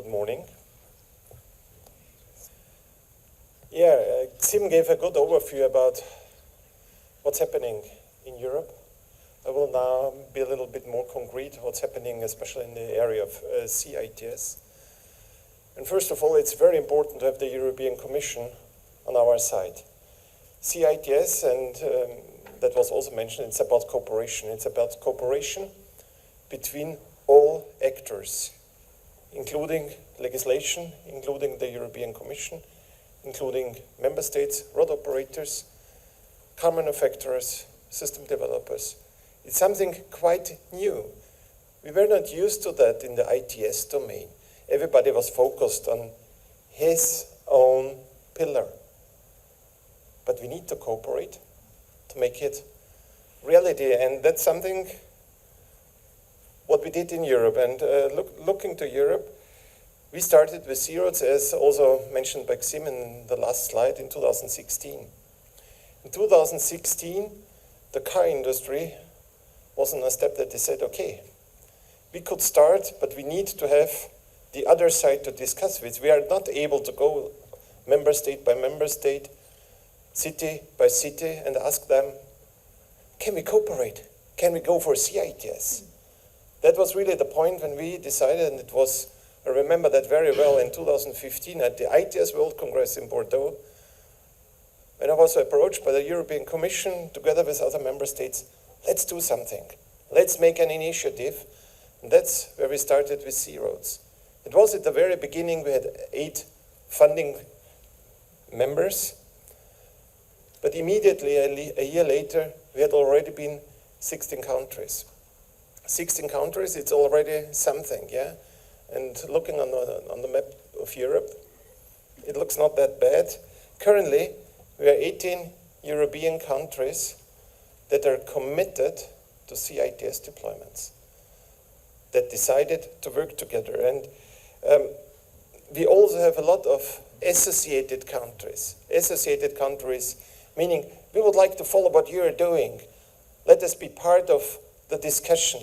Good morning. Yeah, Gzim gave a good overview about what's happening in Europe. I will now be a little bit more concrete what's happening, especially in the area of CITS. And first of all, it's very important to have the European Commission on our side. CITS, and that was also mentioned, it's about cooperation. It's about cooperation between all actors, including legislation, including the European Commission, including member states, road operators, car manufacturers, system developers. It's something quite new. We were not used to that in the ITS domain. Everybody was focused on his own pillar. But we need to cooperate to make it reality, and that's something what we did in Europe. And looking to Europe, we started with C-roads, as also mentioned by Gzim in the last slide, in 2016. In 2016, the car industry was on a step that they said, okay, we could start, but we need to have the other side to discuss with. We are not able to go member state by member state, city by city, and ask them, can we cooperate? Can we go for CITS? That was really the point when we decided, and it was, I remember that very well, in 2015 at the ITS World Congress in Bordeaux, when I was approached by the European Commission together with other member states, let's do something. Let's make an initiative. And that's where we started with C-roads. It was at the very beginning, we had 8 funding members, but immediately, a year later, we had already been 16 countries. 16 countries, it's already something, yeah? And looking on the map of Europe, it looks not that bad. Currently, we are 18 European countries that are committed to CITS deployments, that decided to work together. And we also have a lot of associated countries. Associated countries, meaning we would like to follow what you are doing. Let us be part of the discussion.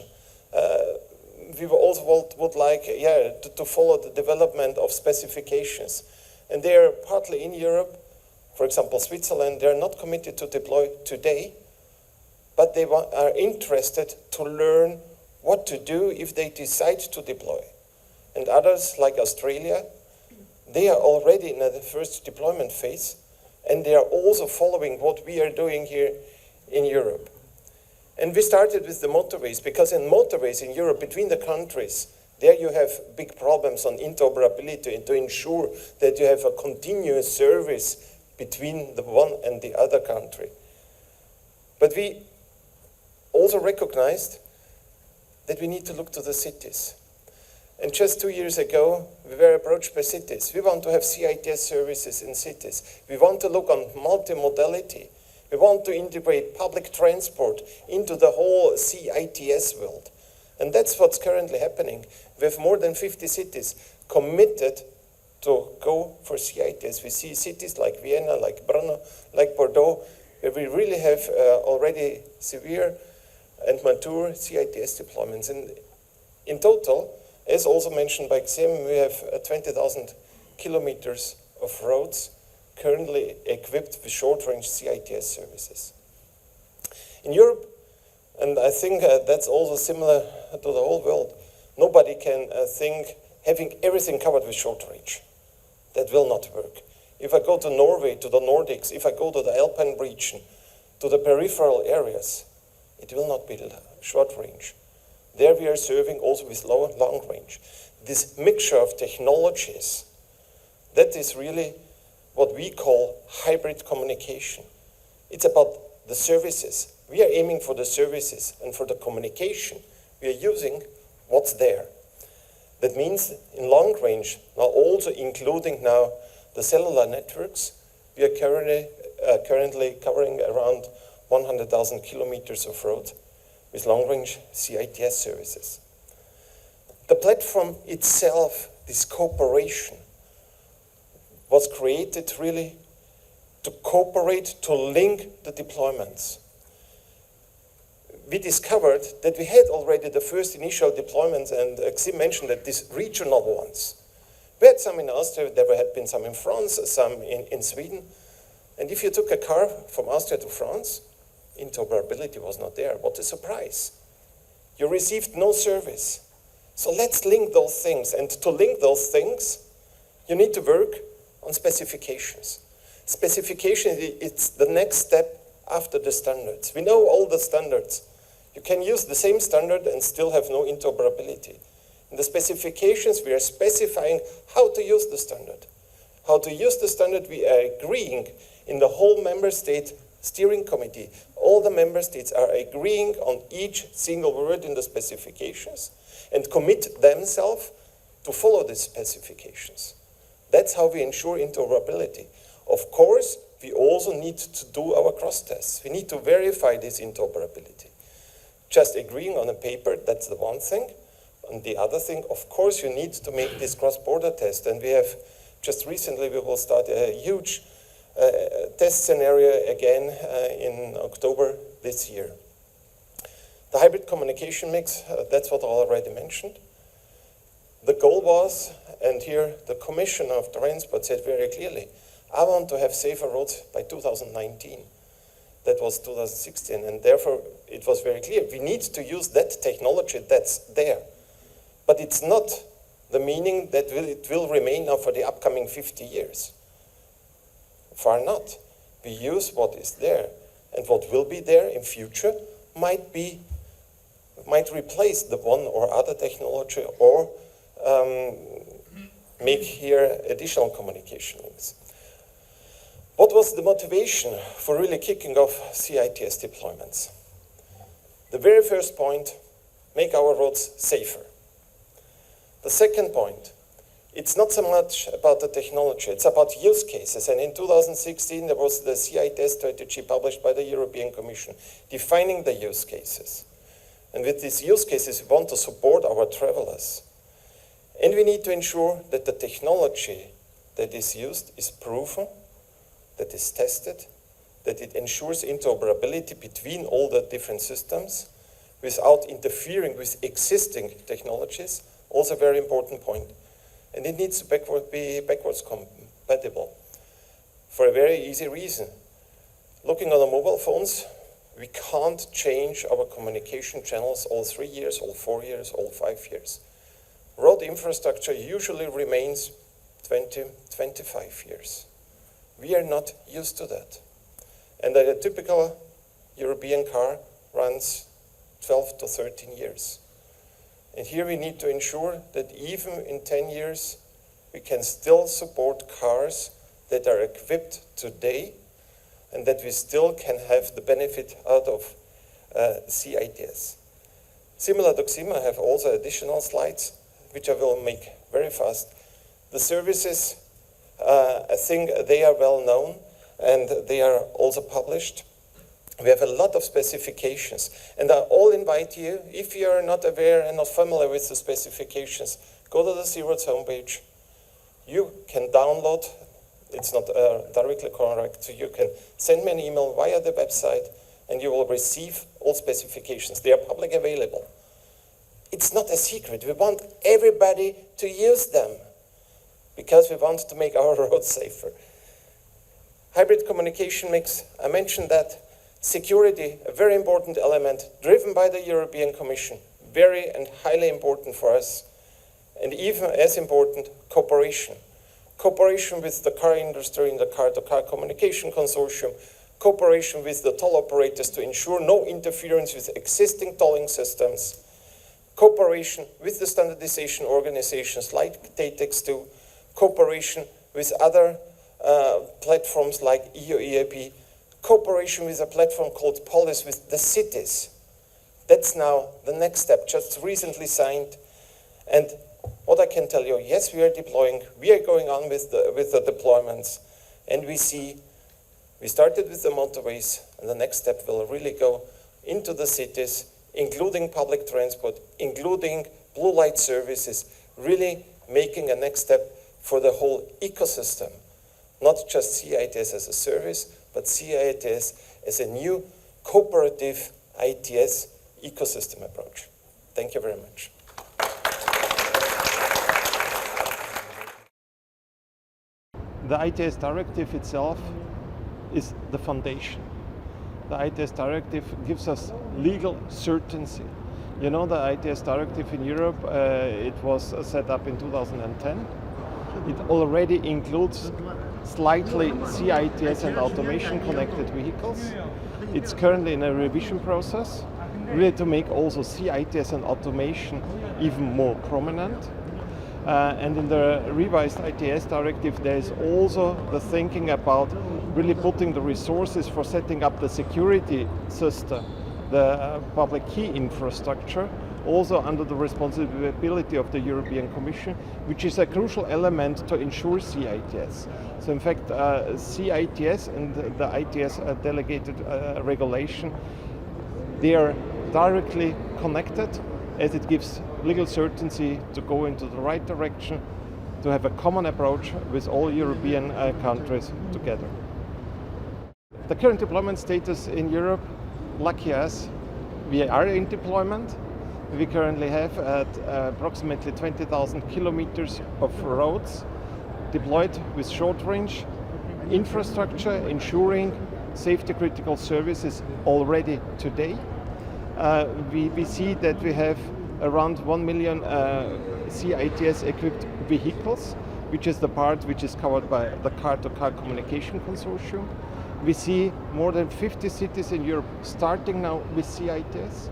We also would like to follow the development of specifications. And they are partly in Europe. For example, Switzerland, they are not committed to deploy today, but they are interested to learn what to do if they decide to deploy. And others, like Australia, they are already in the first deployment phase, and they are also following what we are doing here in Europe. And we started with the motorways, because in motorways in Europe, between the countries, there you have big problems on interoperability and to ensure that you have a continuous service between the one and the other country. But we also recognized that we need to look to the cities. And just 2 years ago, we were approached by cities. We want to have CITS services in cities. We want to look on multimodality. We want to integrate public transport into the whole CITS world. And that's what's currently happening. We have more than 50 cities committed to go for CITS. We see cities like Vienna, like Brno, like Bordeaux, where we really have already severe and mature CITS deployments. And in total, as also mentioned by Gzim, we have 20,000 kilometers of roads currently equipped with short-range CITS services. In Europe, and I think that's also similar to the whole world, nobody can think having everything covered with short-range. That will not work. If I go to Norway, to the Nordics, if I go to the Alpine region, to the peripheral areas, it will not be short-range. There we are serving also with long range. This mixture of technologies, that is really what we call hybrid communication. It's about the services. We are aiming for the services, and for the communication, we are using what's there. That means in long range, now also including now the cellular networks, we are currently covering around 100,000 kilometers of road with long-range CITS services. The platform itself, this cooperation, was created really to cooperate, to link the deployments. We discovered that we had already the first initial deployments, and Gzim mentioned that these regional ones. We had some in Austria, there had been some in France, some in Sweden. And if you took a car from Austria to France, interoperability was not there. What a surprise. You received no service. So let's link those things. And to link those things, you need to work on specifications. Specification, it's the next step after the standards. We know all the standards. You can use the same standard and still have no interoperability. In the specifications, we are specifying how to use the standard. How to use the standard, we are agreeing in the whole member state steering committee. All the member states are agreeing on each single word in the specifications and commit themselves to follow these specifications. That's how we ensure interoperability. Of course, we also need to do our cross-tests. We need to verify this interoperability. Just agreeing on a paper, that's the one thing. And the other thing, of course, you need to make this cross-border test. And we have, just recently, we will start a huge test scenario again in October this year. The hybrid communication mix, that's what I already mentioned. The goal was, and here the Commissioner of Transport said very clearly, I want to have safer roads by 2019. That was 2016, and therefore it was very clear. We need to use that technology that's there. But it's not the meaning that it will remain now for the upcoming 50 years. Far not. We use what is there, and what will be there in future might replace the one or other technology or make here additional communication links. What was the motivation for really kicking off CITS deployments? The very first point, make our roads safer. The second point, it's not so much about the technology, it's about use cases. And in 2016, there was the CITS strategy published by the European Commission, defining the use cases. And with these use cases, we want to support our travelers. And we need to ensure that the technology that is used is proven, that is tested, that it ensures interoperability between all the different systems without interfering with existing technologies, also a very important point. And it needs to be backwards compatible for a very easy reason. Looking at the mobile phones, we can't change our communication channels all 3 years, all 4 years, all 5 years. Road infrastructure usually remains 20, 25 years. We are not used to that. And a typical European car runs 12 to 13 years. And here we need to ensure that even in 10 years, we can still support cars that are equipped today and that we still can have the benefit out of CITS. Similar to Gzim, I have also additional slides, which I will make very fast. The services, I think they are well known and they are also published. We have a lot of specifications, and I all invite you, if you are not aware and not familiar with the specifications, go to the C-Roads homepage. You can download, it's not directly correct, so you can send me an email via the website and you will receive all specifications. They are publicly available. It's not a secret. We want everybody to use them because we want to make our roads safer. Hybrid communication mix, I mentioned that. Security, a very important element, driven by the European Commission, very and highly important for us. And even as important, cooperation. Cooperation with the car industry in the car-to-car communication consortium, cooperation with the toll operators to ensure no interference with existing tolling systems, cooperation with the standardization organizations like TATEX2, cooperation with other platforms like EU EAP, cooperation with a platform called Polis with the cities. That's now the next step, just recently signed. And what I can tell you, yes, we are deploying, we are going on with the deployments, and we started with the motorways, and the next step will really go into the cities, including public transport, including blue light services, really making a next step for the whole ecosystem. Not just CITS as a service, but CITS as a new cooperative ITS ecosystem approach. Thank you very much. the ITS directive itself is the foundation. The ITS directive gives us legal certainty. You know, the ITS directive in Europe, it was set up in 2010. It already includes slightly CITS and automation connected vehicles. It's currently in a revision process, really to make also CITS and automation even more prominent. And in the revised ITS directive, there is also the thinking about really putting the resources for setting up the security system, the public key infrastructure, also under the responsibility of the European Commission, which is a crucial element to ensure CITS. So in fact, CITS and the ITS delegated regulation, they are directly connected, as it gives legal certainty to go into the right direction, to have a common approach with all European countries together. The current deployment status in Europe, lucky us, we are in deployment. We currently have approximately 20,000 kilometers of roads deployed with short-range infrastructure, ensuring safety-critical services already today. We see that we have around 1 million CITS-equipped vehicles, which is the part which is covered by the Car-to-Car Communication Consortium. We see more than 50 cities in Europe starting now with CITS.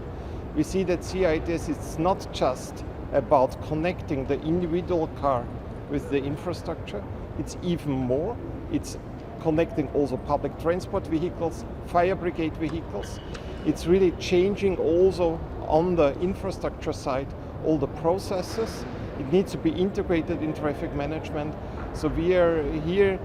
We see that CITS is not just about connecting the individual car with the infrastructure, it's even more. It's connecting also public transport vehicles, fire brigade vehicles. It's really changing also on the infrastructure side all the processes. It needs to be integrated in traffic management. So we are here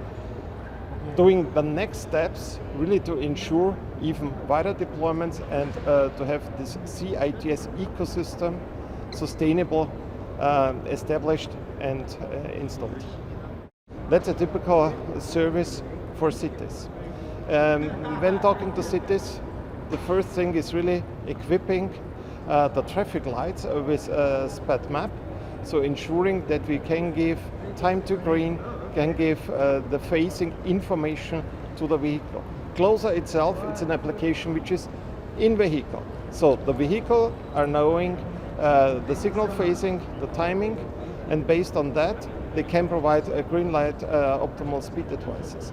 doing the next steps really to ensure even wider deployments and to have this CITS ecosystem sustainable, established and installed. That's a typical service for cities. When talking to cities, the first thing is really equipping the traffic lights with a SPAD map, so ensuring that we can give time to green, can give the facing information to the vehicle. Closer itself, it's an application which is in vehicle. So the vehicle are knowing the signal phasing, the timing, and based on that, they can provide a green light optimal speed advices.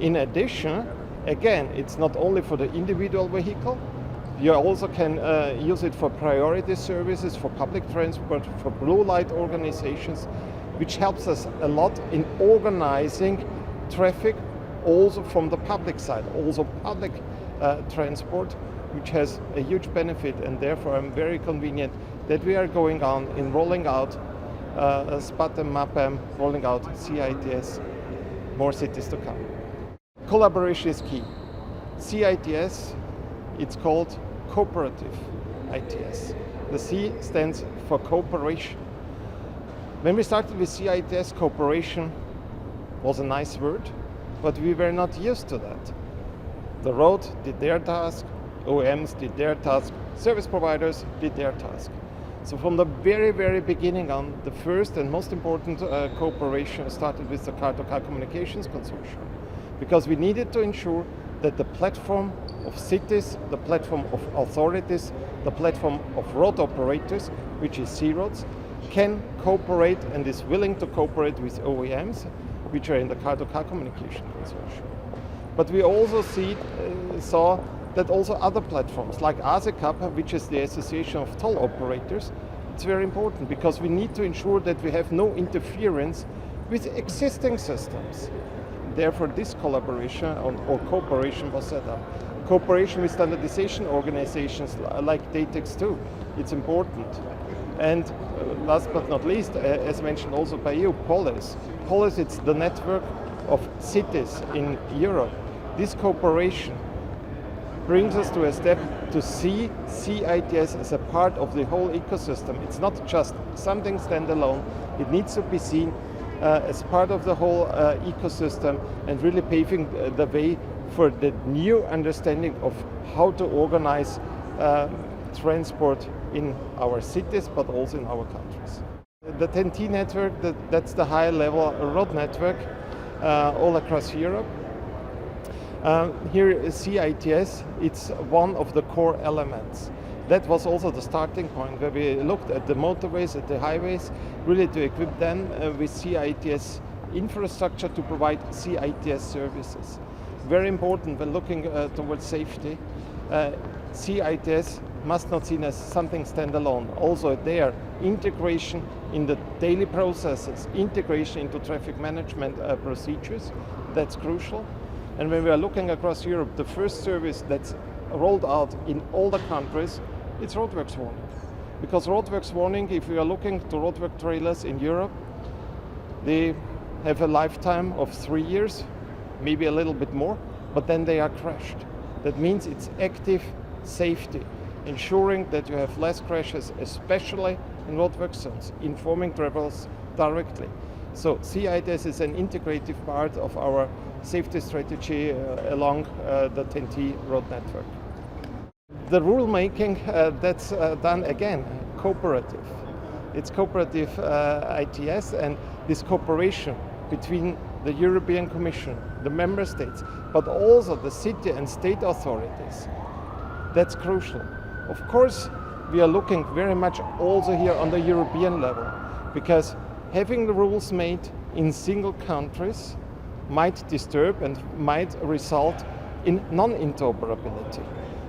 In addition, again, it's not only for the individual vehicle, you also can use it for priority services, for public transport, for blue light organizations, which helps us a lot in organizing traffic also from the public side, also public transport, which has a huge benefit, and therefore I'm very convenient that we are going on in rolling out SPAD and MAPAM, rolling out CITS, more cities to come. Collaboration is key. CITS, it's called cooperative ITS. The C stands for cooperation. When we started with CITS, cooperation was a nice word, but we were not used to that. The road did their task, OEMs did their task, service providers did their task. So from the very, very beginning on, the first and most important cooperation started with the Car-to-Car Communications Consortium, because we needed to ensure that the platform of cities, the platform of authorities, the platform of road operators, which is C-Roads, can cooperate and is willing to cooperate with OEMs, which are in the Car-to-Car Communication Consortium. But we also saw that also other platforms like ASECAP, which is the Association of Toll Operators, it's very important because we need to ensure that we have no interference with existing systems. Therefore, this collaboration or cooperation was set up. Cooperation with standardization organizations like DATEX2, it's important. And last but not least, as mentioned also by you, Polis. Polis, it's the network of cities in Europe. This cooperation brings us to a step to see CITS as a part of the whole ecosystem. It's not just something standalone. It needs to be seen as part of the whole ecosystem and really paving the way for the new understanding of how to organize transport in our cities, but also in our countries. The TEN-T network, that's the high-level road network. all across Europe. Here CITS, it's one of the core elements. That was also the starting point where we looked at the motorways, at the highways, really to equip them with CITS infrastructure to provide CITS services. Very important when looking towards safety. CITS must not seen as something standalone. Also there, integration in the daily processes, integration into traffic management procedures, that's crucial. And when we are looking across Europe, the first service that's rolled out in all the countries, it's roadworks warning. Because roadworks warning, if we are looking to roadwork trailers in Europe, they have a lifetime of 3 years, maybe a little bit more, but then they are crashed. That means it's active safety, ensuring that you have less crashes, especially in roadwork zones, informing travelers directly. So CITS is an integrative part of our safety strategy along the TEN-T road network. The rule making, that's done again, cooperative. It's cooperative ITS, and this cooperation between the European Commission, the member states, but also the city and state authorities, that's crucial. Of course, we are looking very much also here on the European level, because having the rules made in single countries might disturb and might result in non-interoperability.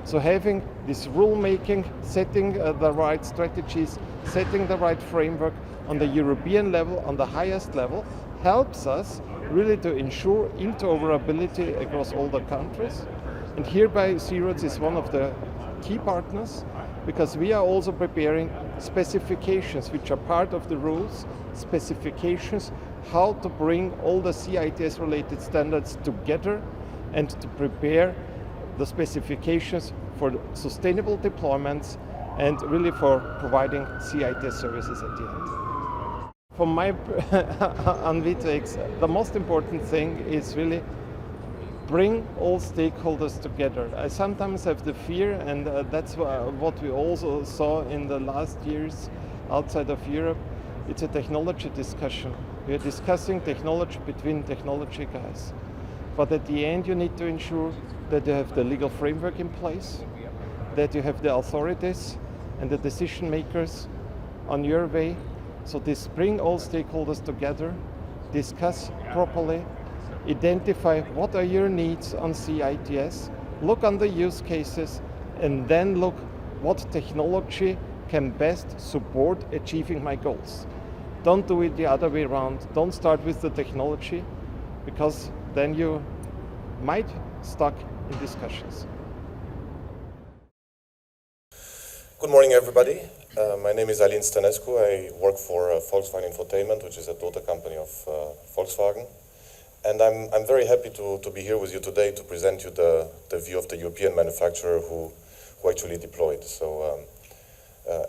So having this rule making, setting the right strategies, setting the right framework on the European level, on the highest level, helps us really to ensure interoperability across all the countries. And hereby C-Roads is one of the key partners, because we are also preparing specifications which are part of the rules, specifications how to bring all the CITS related standards together and to prepare the specifications for sustainable deployments and really for providing CITS services at the end. For my on V2X, the most important thing is really bring all stakeholders together. I sometimes have the fear, and that's what we also saw in the last years outside of Europe, it's a technology discussion. We are discussing technology between technology guys. But at the end, you need to ensure that you have the legal framework in place, that you have the authorities and the decision makers on your way. So this bring all stakeholders together, discuss properly, identify what are your needs on CITS, look on the use cases, and then look what technology can best support achieving my goals. Don't do it the other way around. Don't start with the technology, because then you might stuck in discussions. Good morning, everybody. My name is Alin. I work for Volkswagen Infotainment, which is a daughter company of Volkswagen. And I'm very happy to be here with you today to present you the view of the European manufacturer who actually deployed. So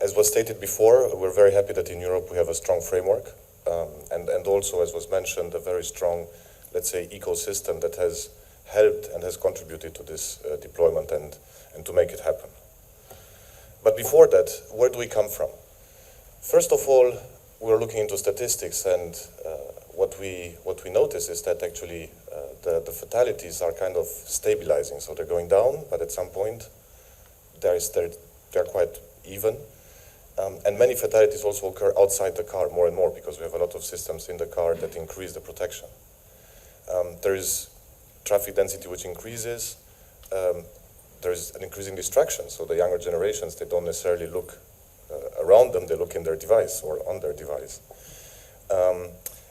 as was stated before, we're very happy that in Europe we have a strong framework and also, as was mentioned, a very strong, let's say, ecosystem that has helped and has contributed to this deployment and to make it happen. But before that, where do we come from? First of all, we're looking into statistics, and what we notice is that actually the fatalities are kind of stabilizing. So they're going down, but at some point they're quite even. And many fatalities also occur outside the car more and more, because we have a lot of systems in the car that increase the protection. There is traffic density which increases. There is an increasing distraction, so the younger generations, they don't necessarily look around them, they look in their device or on their device.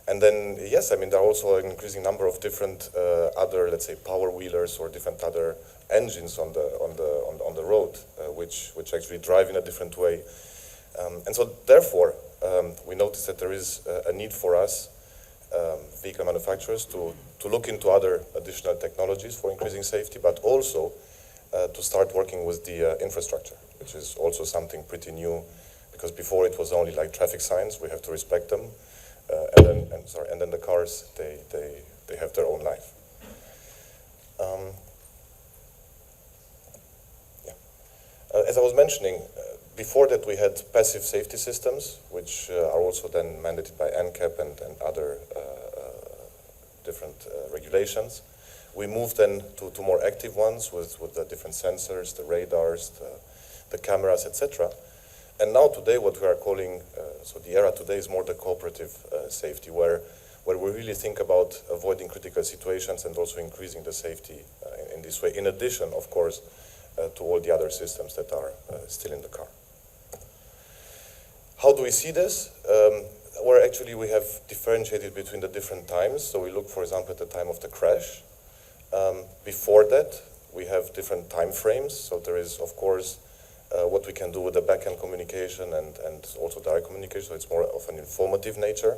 And then, yes, I mean, there are also an increasing number of different other, let's say, power wheelers or different other engines on the road, which actually drive in a different way. And so, therefore, we notice that there is a need for us, vehicle manufacturers, to look into other additional technologies for increasing safety, but also to start working with the infrastructure, which is also something pretty new, because before it was only like traffic signs, we have to respect them, and then the cars, they have their own life. As I was mentioning, before that we had passive safety systems, which are also then mandated by NCAP and other different regulations. We moved then to more active ones with the different sensors, the radars, the cameras, etc. And now today what we are calling, so the era today is more the cooperative safety, where we really think about avoiding critical situations and also increasing the safety in this way, in addition, of course, to all the other systems that are still in the car. How do we see this? Where actually we have differentiated between the different times. So we look, for example, at the time of the crash. Before that, we have different time frames. So there is, of course, what we can do with the back-end communication and also direct communication. So it's more of an informative nature.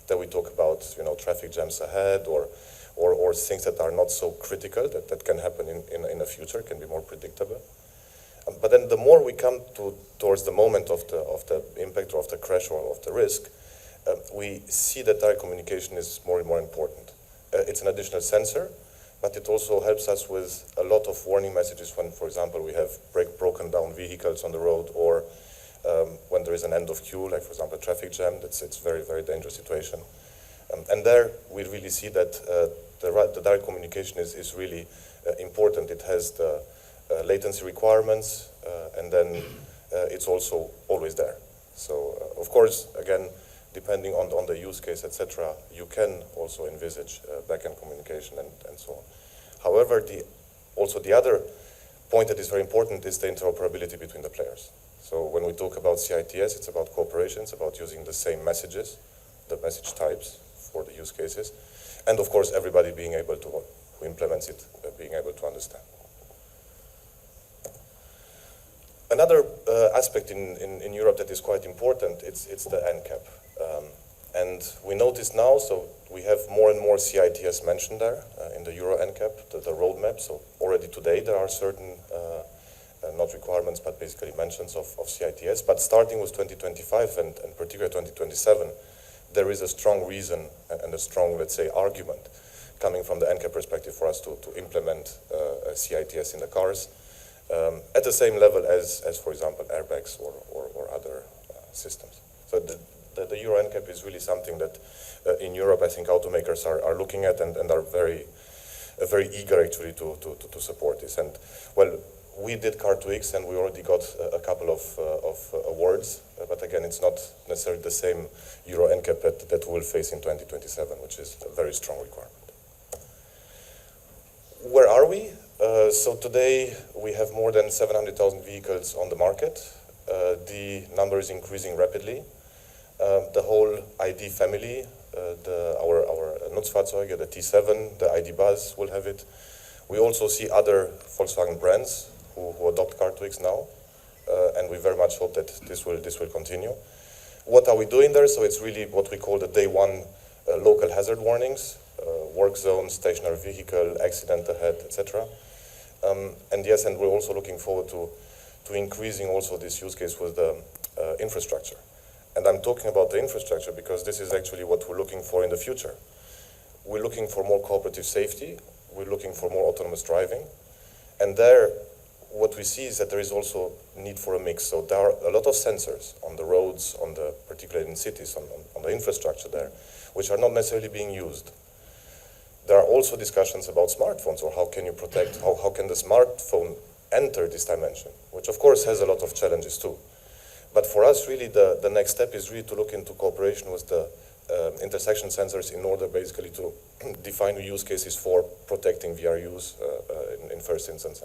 That we talk about, traffic jams ahead or things that are not so critical that can happen in the future, can be more predictable. But then the more we come towards the moment of the impact or of the crash or of the risk, we see that direct communication is more and more important. It's an additional sensor, but it also helps us with a lot of warning messages when, for example, we have broken down vehicles on the road, or when there is an end of queue, like for example a traffic jam. It's a very, very dangerous situation. And there we really see that the direct communication is really important. It has the latency requirements, and then it's also always there. So of course, again, depending on the use case, etc., you can also envisage back-end communication and so on. However, also the other point that is very important is the interoperability between the players. So when we talk about CITS, it's about cooperation, it's about using the same messages, the message types for the use cases, and of course everybody being able to, who implements it, being able to understand. Another aspect in Europe that is quite important, it's the NCAP. And we notice now, so we have more and more CITS mentioned there in the Euro NCAP, the roadmap. So already today there are certain, not requirements, but basically mentions of CITS. But starting with 2025 and particularly 2027, there is a strong reason and a strong, let's say, argument coming from the NCAP perspective for us to implement CITS in the cars. At the same level as for example, airbags or other systems. So the Euro NCAP is really something that in Europe, I think automakers are looking at and are very eager actually to support this. And well, we did Car2X and we already got a couple of awards, but again, it's not necessarily the same Euro NCAP that we'll face in 2027, which is a very strong requirement. Where are we? So today we have more than 700,000 vehicles on the market. The number is increasing rapidly. The whole ID family, our Nutzfahrzeuge, the T7, the ID Buzz will have it. We also see other Volkswagen brands who adopt Car2X now, and we very much hope that this will continue. What are we doing there? So it's really what we call the day one local hazard warnings, work zone, stationary vehicle, accident ahead, etc. And yes, and we're also looking forward to increasing also this use case with the infrastructure. And I'm talking about the infrastructure because this is actually what we're looking for in the future. We're looking for more cooperative safety. We're looking for more autonomous driving. And there, what we see is that there is also need for a mix. So there are a lot of sensors on the roads, particularly in cities, on the infrastructure there, which are not necessarily being used. There are also discussions about smartphones, or how can you protect, how can the smartphone enter this dimension, which of course has a lot of challenges too. But for us, really, the next step is really to look into cooperation with the intersection sensors in order basically to define use cases for protecting VRUs in first instance.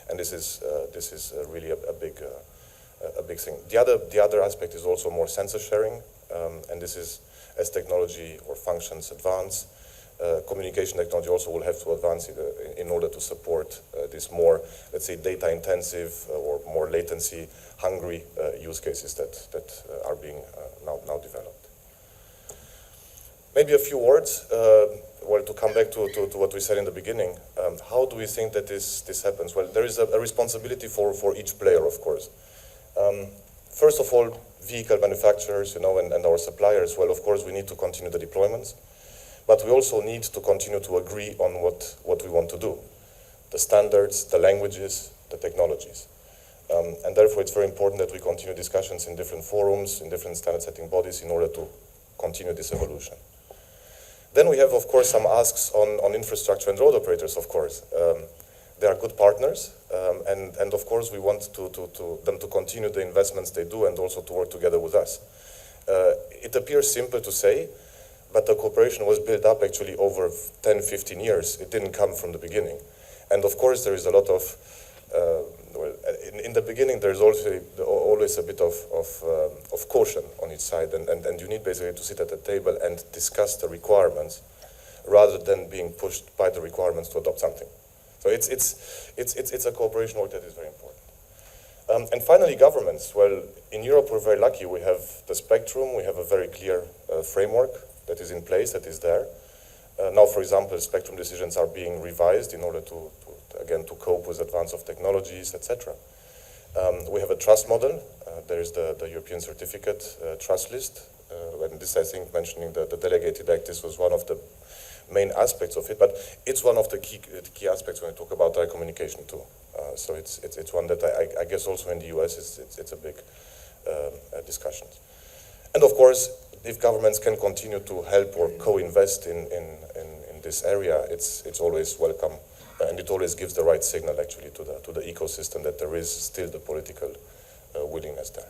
And this is really a big thing. The other aspect is also more sensor sharing, and this is as technology or functions advance. Communication technology also will have to advance in order to support this more, let's say, data intensive or more latency hungry use cases that are being now developed. Maybe a few words, well, to come back to what we said in the beginning. How do we think that this happens? Well, there is a responsibility for each player, of course. First of all, vehicle manufacturers, and our suppliers. Well, of course, we need to continue the deployments. But we also need to continue to agree on what we want to do. The standards, the languages, the technologies. And therefore it's very important that we continue discussions in different forums, in different standard setting bodies in order to continue this evolution. Then we have, of course, some asks on infrastructure and road operators, of course. They are good partners, and of course we want them to continue the investments they do and also to work together with us. It appears simple to say, but the cooperation was built up actually over 10, 15 years. It didn't come from the beginning. And of course there is a lot of, in the beginning there's also always a bit of caution on each side, and you need basically to sit at the table and discuss the requirements rather than being pushed by the requirements to adopt something. So it's a cooperation work that is very important. And finally, governments. Well, in Europe we're very lucky. We have the spectrum, we have a very clear framework that is in place, that is there. Now, for example, spectrum decisions are being revised in order to cope with advance of technologies, etc. We have a trust model. There is the European certificate trust list. And this, I think, mentioning the delegated act, this was one of the main aspects of it, but it's one of the key aspects when I talk about telecommunication too. So it's one that I guess also in the US it's a big discussion. And of course, if governments can continue to help or co-invest in this area, it's always welcome, and it always gives the right signal actually to the ecosystem that there is still the political willingness there.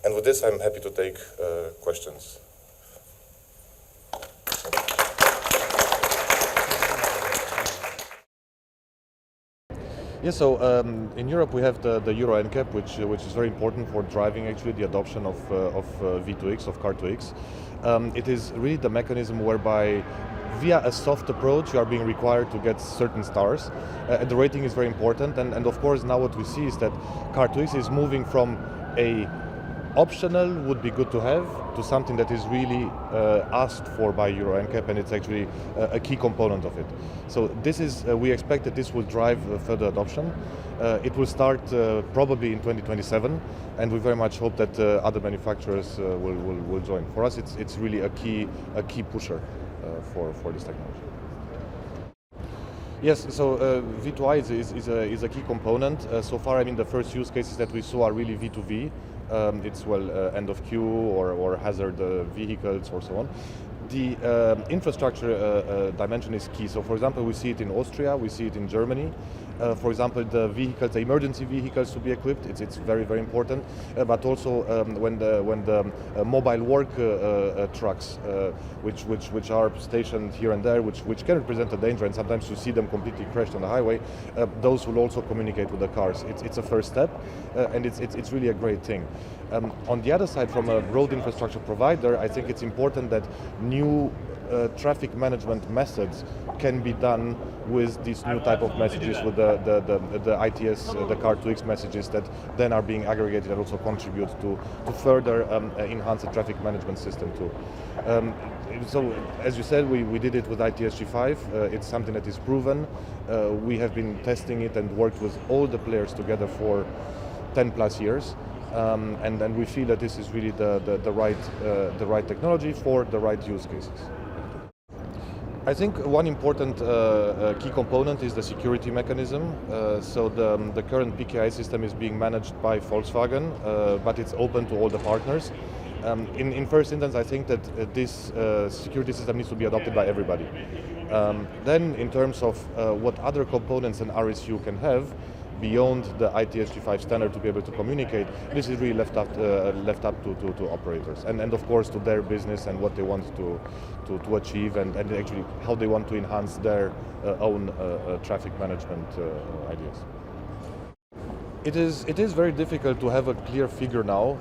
And with this, I'm happy to take questions. Yeah, so in Europe we have the Euro NCAP, which is very important for driving actually the adoption of V2X, of Car2X. It is really the mechanism whereby via a soft approach you are being required to get certain stars. And the rating is very important, and of course now what we see is that Car2X is moving from a optional would be good to have to something that is really asked for by Euro NCAP, and it's actually a key component of it. So this is, we expect that this will drive further adoption. It will start probably in 2027, and we very much hope that other manufacturers will join. For us, it's really a key pusher for this technology. Yes, so V2I is a key component. So far, I mean, the first use cases that we saw are really V2V. It's end of queue or hazard vehicles or so on. The infrastructure dimension is key. So for example, we see it in Austria, we see it in Germany. For example, the vehicles, the emergency vehicles to be equipped, it's very, very important. But also when the mobile work trucks, which are stationed here and there, which can represent a danger, and sometimes you see them completely crashed on the highway, those will also communicate with the cars. It's a first step, and it's really a great thing. On the other side, from a road infrastructure provider, I think it's important that new traffic management methods can be done with these new type of messages, with the ITS, the Car2X messages that then are being aggregated and also contribute to further enhance the traffic management system too. So as you said, we did it with ITS G5. It's something that is proven. We have been testing it and worked with all the players together for 10 plus years. And we feel that this is really the right technology for the right use cases. I think one important key component is the security mechanism. So the current PKI system is being managed by Volkswagen, but it's open to all the partners. In first instance, I think that this security system needs to be adopted by everybody. Then in terms of what other components an RSU can have, beyond the ITS G5 standard to be able to communicate, this is really left up to operators and of course to their business and what they want to achieve and actually how they want to enhance their own traffic management ideas. It is very difficult to have a clear figure now.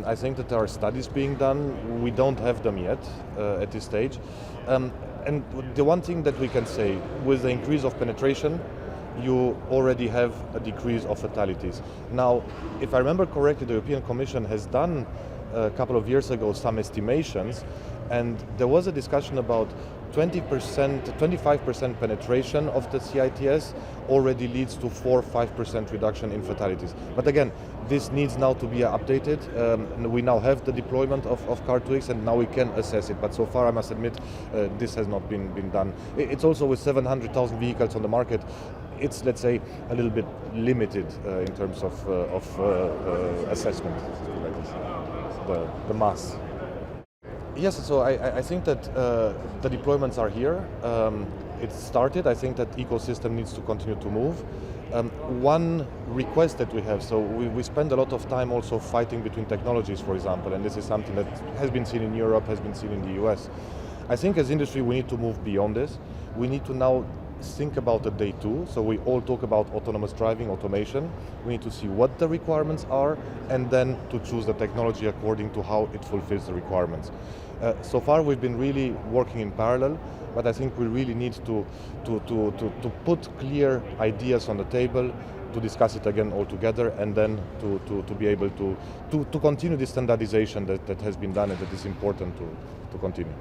I think that there are studies being done. We don't have them yet at this stage. And the one thing that we can say, with the increase of penetration, you already have a decrease of fatalities. Now, if I remember correctly, the European Commission has done a couple of years ago some estimations, and there was a discussion about 25% penetration of the CITS already leads to 4-5% reduction in fatalities. But again, this needs now to be updated. We now have the deployment of Car2X and now we can assess it. But so far, I must admit, this has not been done. It's also with 700,000 vehicles on the market. It's, let's say, a little bit limited in terms of assessment, like this, the mass. Yes, so I think that the deployments are here. It started. I think that ecosystem needs to continue to move. One request that we have, so we spend a lot of time also fighting between technologies, for example, and this is something that has been seen in Europe, has been seen in the US. I think as industry we need to move beyond this. We need to now think about the day two. So we all talk about autonomous driving, automation. We need to see what the requirements are and then to choose the technology according to how it fulfills the requirements. So far we've been really working in parallel, but I think we really need to put clear ideas on the table, to discuss it again all together, and then to be able to continue the standardization that has been done and that is important to continue.